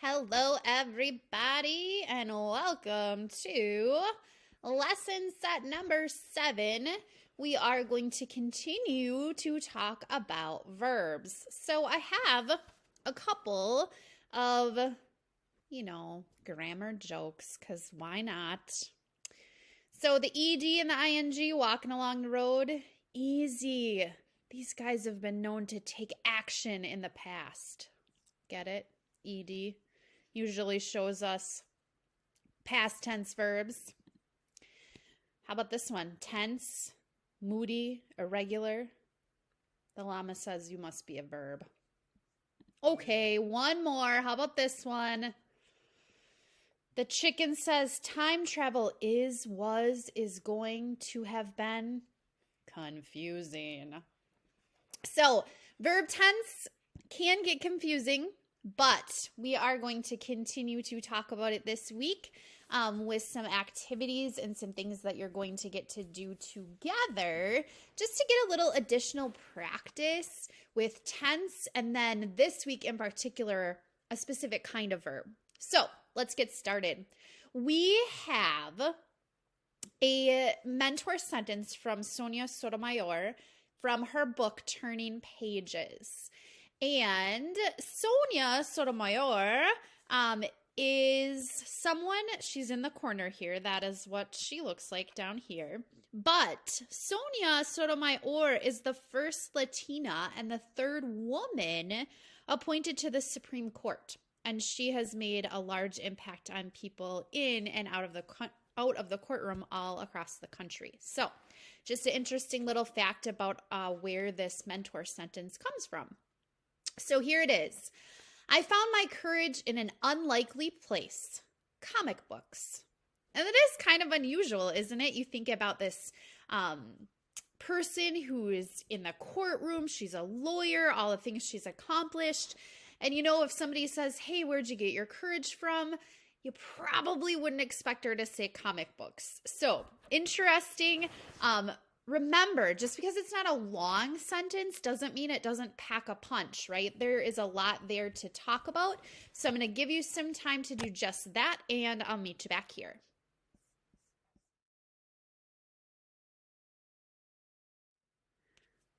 Hello, everybody, and welcome to lesson set number 7. We are going to continue to talk about verbs. So I have a couple of, grammar jokes, because why not? So the ED and the ING, walking along the road, easy. These guys have been known to take action in the past. Get it? ED usually shows us past tense verbs. How about this one? Tense, moody, irregular. The llama says you must be a verb. Okay, one more. How about this one? The chicken says time travel is, was, is going to have been confusing. So, verb tense can get confusing, but we are going to continue to talk about it this week with some activities and some things that you're going to get to do together just to get a little additional practice with tense, and then this week in particular, a specific kind of verb. So let's get started. We have a mentor sentence from Sonia Sotomayor from her book, Turning Pages. And Sonia Sotomayor is someone, she's in the corner here. That is what she looks like down here. But Sonia Sotomayor is the first Latina and the third woman appointed to the Supreme Court. And she has made a large impact on people in and out of the courtroom all across the country. So just an interesting little fact about where this mentor sentence comes from. So here it is. I found my courage in an unlikely place, comic books. And it is kind of unusual, isn't it? You think about this person who is in the courtroom. She's a lawyer, all the things she's accomplished. And if somebody says, hey, where'd you get your courage from? You probably wouldn't expect her to say comic books. So interesting. Remember, just because it's not a long sentence doesn't mean it doesn't pack a punch, right? There is a lot there to talk about. So I'm going to give you some time to do just that, and I'll meet you back here.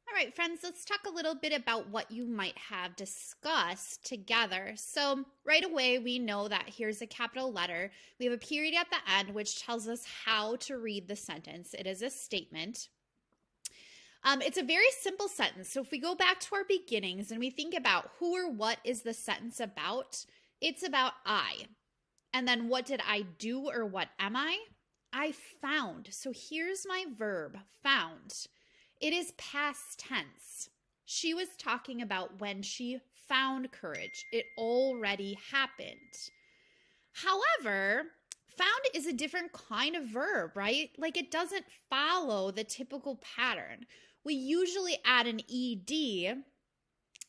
All right, friends, let's talk a little bit about what you might have discussed together. So right away, we know that here's a capital letter. We have a period at the end, which tells us how to read the sentence. It is a statement. It's a very simple sentence. So if we go back to our beginnings and we think about who or what is the sentence about, it's about I. And then what did I do or what am I? I found. So here's my verb, found. It is past tense. She was talking about when she found courage. It already happened. However, found is a different kind of verb, right? Like it doesn't follow the typical pattern. We usually add an ED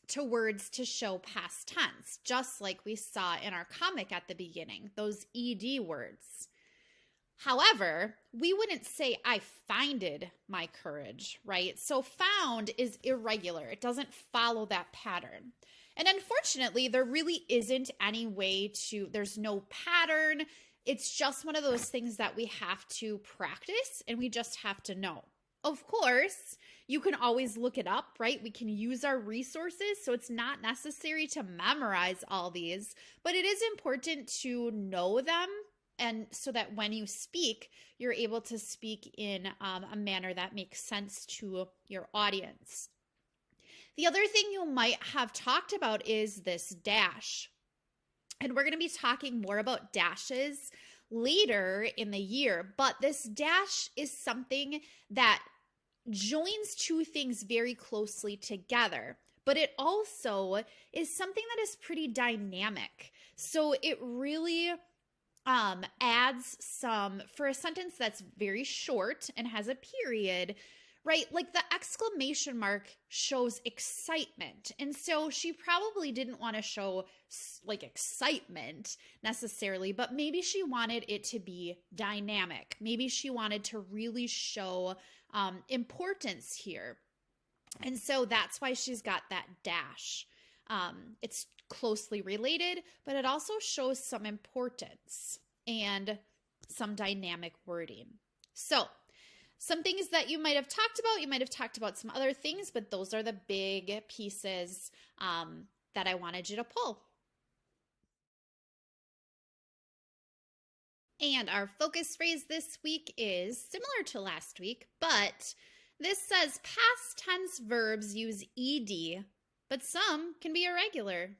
to words to show past tense, just like we saw in our comic at the beginning, those ED words. However, we wouldn't say I finded my courage, right? So found is irregular. It doesn't follow that pattern. And unfortunately, there really isn't any way there's no pattern. It's just one of those things that we have to practice and we just have to know. Of course, you can always look it up, right? We can use our resources, so it's not necessary to memorize all these, but it is important to know them, and so that when you speak, you're able to speak in a manner that makes sense to your audience. The other thing you might have talked about is this dash. And we're going to be talking more about dashes later in the year, but this dash is something that joins two things very closely together, but it also is something that is pretty dynamic. So it really adds some, for a sentence that's very short and has a period, right? Like the exclamation mark shows excitement. And so she probably didn't want to show like excitement necessarily, but maybe she wanted it to be dynamic. Maybe she wanted to really show importance here. And so that's why she's got that dash. It's closely related, but it also shows some importance and some dynamic wording. So, some things that you might have talked about some other things, but those are the big pieces that I wanted you to pull. And our focus phrase this week is similar to last week, but this says past tense verbs use ed, but some can be irregular.